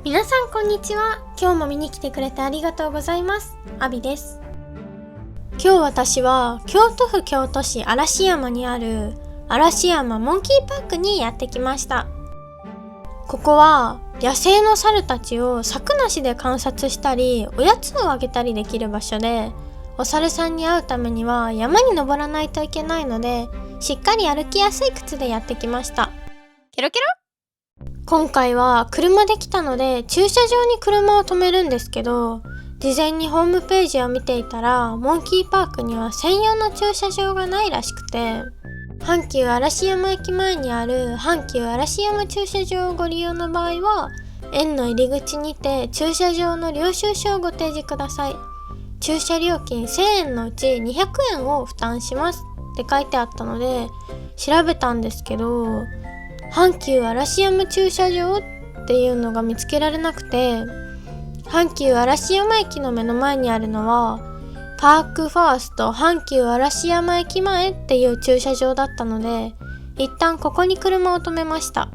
皆さんこんにちは。今日も見に来てくれてありがとうございます。アビです。今日私は京都府京都市嵐山にある嵐山モンキーパークにやってきました。ここは野生の猿たちを柵なしで観察したりおやつをあげたりできる場所で、お猿さんに会うためには山に登らないといけないので、しっかり歩きやすい靴でやってきました。ケロケロ。今回は車で来たので駐車場に車を止めるんですけど、事前にホームページを見ていたらモンキーパークには専用の駐車場がないらしくて、阪急嵐山駅前にある阪急嵐山駐車場をご利用の場合は、園の入り口にて駐車場の領収書をご提示ください。駐車料金1000円のうち200円を負担しますって書いてあったので調べたんですけど、阪急嵐山駐車場っていうのが見つけられなくて、阪急嵐山駅の目の前にあるのはパークファースト阪急嵐山駅前っていう駐車場だったので、一旦ここに車を止めました。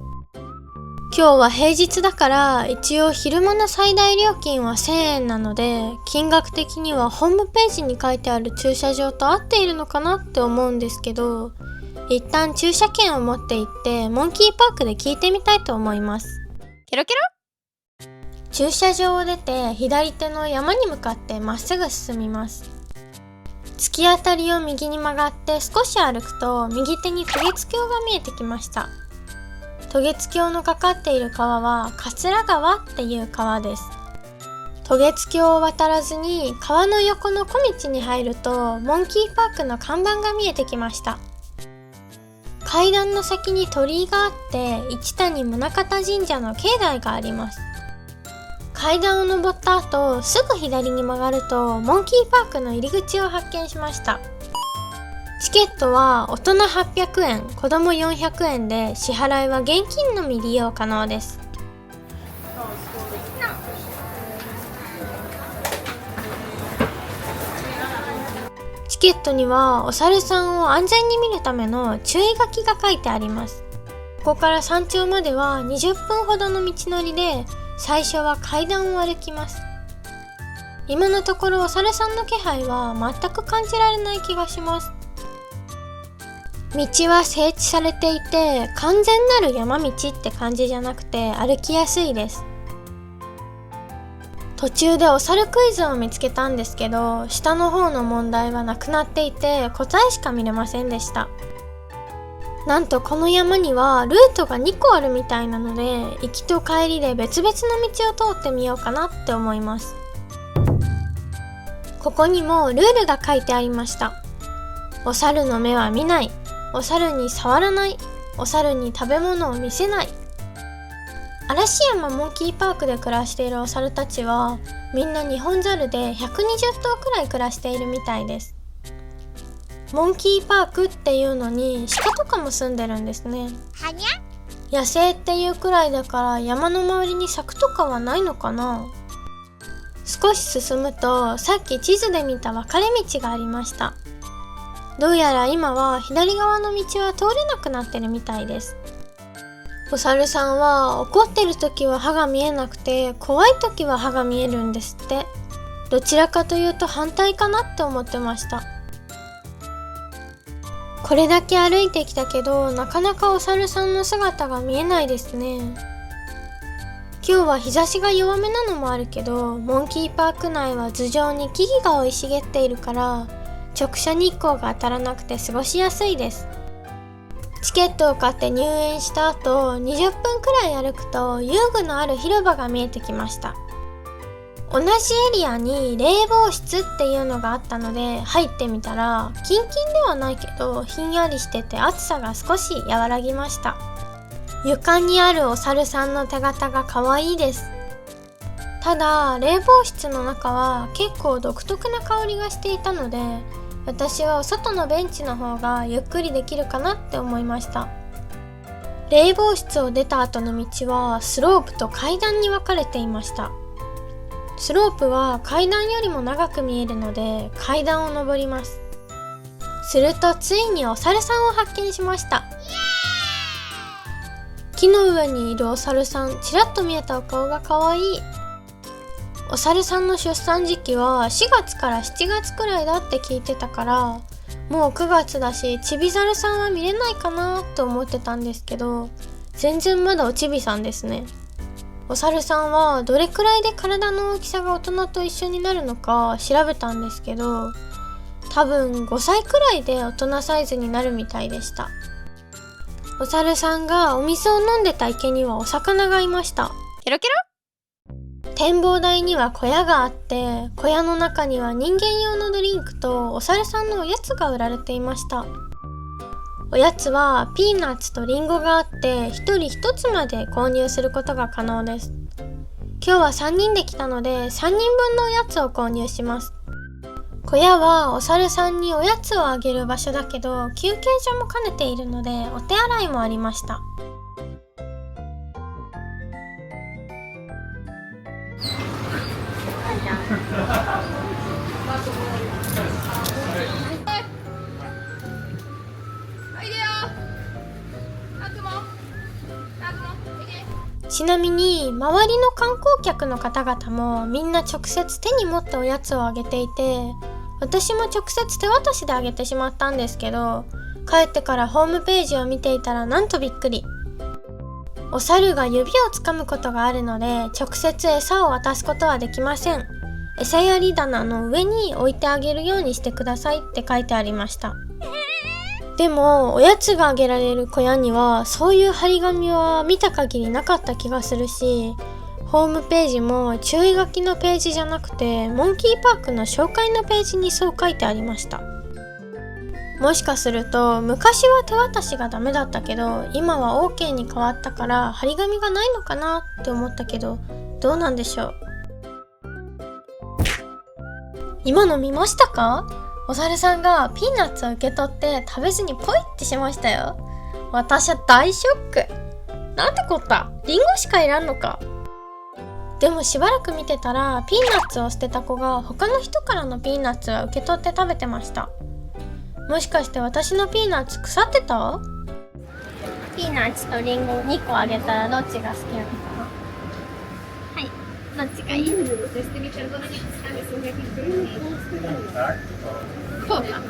今日は平日だから一応昼間の最大料金は1000円なので、金額的にはホームページに書いてある駐車場と合っているのかなって思うんですけど、一旦駐車券を持って行ってモンキーパークで聞いてみたいと思います。ケロケロ。駐車場を出て左手の山に向かってまっすぐ進みます。突き当たりを右に曲がって少し歩くと右手に渡月橋が見えてきました。渡月橋のかかっている川は桂川っていう川です。渡月橋を渡らずに川の横の小道に入るとモンキーパークの看板が見えてきました。階段の先に鳥居があって一谷宗像神社の境内があります。階段を登った後すぐ左に曲がるとモンキーパークの入り口を発見しました。チケットは大人800円、子供400円で支払いは現金のみ利用可能です。チケットにはお猿さんを安全に見るための注意書きが書いてあります。ここから山頂までは20分ほどの道のりで、最初は階段を歩きます。今のところお猿さんの気配は全く感じられない気がします。道は整地されていて完全なる山道って感じじゃなくて歩きやすいです。途中でお猿クイズを見つけたんですけど、下の方の問題はなくなっていて答えしか見れませんでした。なんとこの山にはルートが2個あるみたいなので、行きと帰りで別々の道を通ってみようかなって思います。ここにもルールが書いてありました。お猿の目は見ない、お猿に触らない、お猿に食べ物を見せない。嵐山モンキーパークで暮らしているお猿たちはみんなニホンザルで120頭くらい暮らしているみたいです。モンキーパークっていうのに鹿とかも住んでるんですね。はにゃ野生っていうくらいだから山の周りに柵とかはないのかな。少し進むとさっき地図で見た分かれ道がありました。どうやら今は左側の道は通れなくなってるみたいです。お猿さんは怒ってる時は歯が見えなくて怖い時は歯が見えるんですって。どちらかというと反対かなって思ってました。これだけ歩いてきたけどなかなかお猿さんの姿が見えないですね。今日は日差しが弱めなのもあるけど、モンキーパーク内は頭上に木々が生い茂っているから直射日光が当たらなくて過ごしやすいです。チケットを買って入園した後20分くらい歩くと遊具のある広場が見えてきました。同じエリアに冷房室っていうのがあったので入ってみたら、キンキンではないけどひんやりしてて暑さが少し和らぎました。床にあるお猿さんの手形が可愛いです。ただ冷房室の中は結構独特な香りがしていたので、私はお外のベンチの方がゆっくりできるかなって思いました。冷房室を出た後の道はスロープと階段に分かれていました。スロープは階段よりも長く見えるので階段を登ります。するとついにお猿さんを発見しました。綺木の上にいるお猿さん、ちらっと見えたお顔がかわいい。お猿さんの出産時期は4月から7月くらいだって聞いてたから、もう9月だしちび猿さんは見れないかなと思ってたんですけど、全然まだおちびさんですね。お猿さんはどれくらいで体の大きさが大人と一緒になるのか調べたんですけど、多分5歳くらいで大人サイズになるみたいでした。お猿さんがお水を飲んでた池にはお魚がいました。ケロケロ。展望台には小屋があって、小屋の中には人間用のドリンクとお猿さんのおやつが売られていました。おやつはピーナッツとリンゴがあって、一人一つまで購入することが可能です。今日は3人で来たので3人分のおやつを購入します。小屋はお猿さんにおやつをあげる場所だけど、休憩所も兼ねているのでお手洗いもありました。ちなみに周りの観光客の方々もみんな直接手に持っておやつをあげていて、私も直接手渡しであげてしまったんですけど、帰ってからホームページを見ていたらなんとびっくり。お猿が指をつかむことがあるので直接餌を渡すことはできません。餌やり棚の上に置いてあげるようにしてくださいって書いてありました。でもおやつがあげられる小屋にはそういう張り紙は見た限りなかった気がするし、ホームページも注意書きのページじゃなくてモンキーパークの紹介のページにそう書いてありました。もしかすると昔は手渡しがダメだったけど今は OK に変わったから張り紙がないのかなって思ったけど、どうなんでしょう。今の見ましたか？お猿さんがピーナッツを受け取って食べずにポイってしましたよ。私は大ショック。なんてこった、リンゴしかいらんのか。でもしばらく見てたらピーナッツを捨てた子が他の人からのピーナッツは受け取って食べてました。もしかして私のピーナッツ腐ってた？ピーナッツとリンゴ2個あげたらどっちが好きなのかな？はい、どっちがいい？こうか。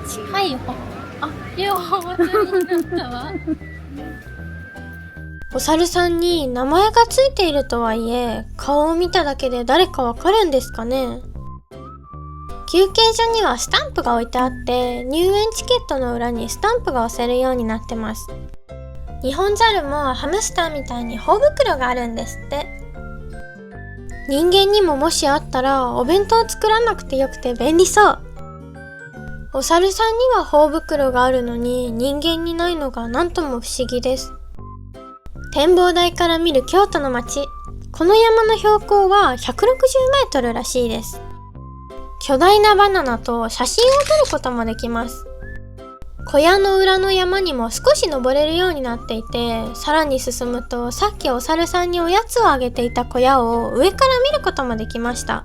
近いよ。あ、両方普通になったわ。お猿さんに名前がついているとはいえ、顔を見ただけで誰かわかるんですかね？休憩所にはスタンプが置いてあって、入園チケットの裏にスタンプが押せるようになってます。ニホンザルもハムスターみたいに頬袋があるんですって。人間にももしあったらお弁当作らなくてよくて便利そう。お猿さんには頬袋があるのに人間にないのがなんとも不思議です。展望台から見る京都の街。この山の標高は160メートルらしいです。巨大なバナナと写真を撮ることもできます。小屋の裏の山にも少し登れるようになっていて、さらに進むとさっきお猿さんにおやつをあげていた小屋を上から見ることもできました。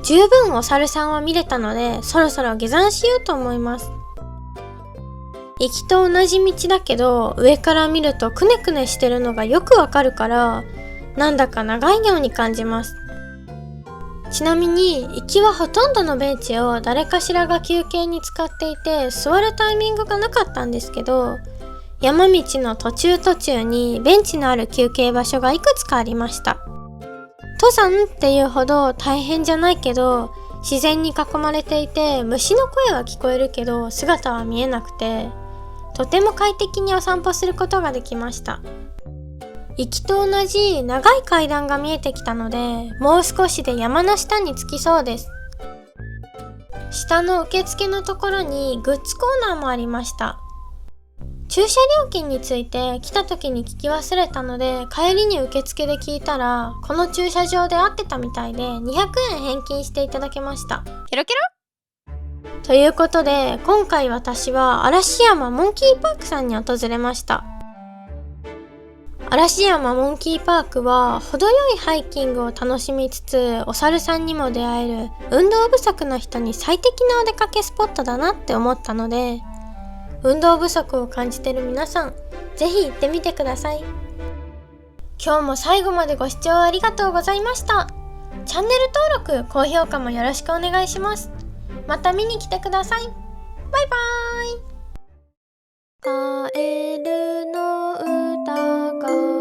十分お猿さんは見れたので、そろそろ下山しようと思います。行きと同じ道だけど、上から見るとくねくねしてるのがよくわかるから、なんだか長いように感じます。ちなみに行きはほとんどのベンチを誰かしらが休憩に使っていて、座るタイミングがなかったんですけど、山道の途中にベンチのある休憩場所がいくつかありました。登山っていうほど大変じゃないけど、自然に囲まれていて虫の声は聞こえるけど姿は見えなくて、とても快適にお散歩することができました。行きと同じ長い階段が見えてきたので、もう少しで山の下に着きそうです。下の受付のところにグッズコーナーもありました。駐車料金について来た時に聞き忘れたので、帰りに受付で聞いたらこの駐車場で合ってたみたいで200円返金していただけました。ケロケロ。ということで今回私は嵐山モンキーパークさんに訪れました。嵐山モンキーパークは程よいハイキングを楽しみつつお猿さんにも出会える運動不足の人に最適なお出かけスポットだなって思ったので、運動不足を感じてる皆さん、ぜひ行ってみてください。今日も最後までご視聴ありがとうございました。チャンネル登録、高評価もよろしくお願いします。また見に来てください。バイバーイ。カエルの歌が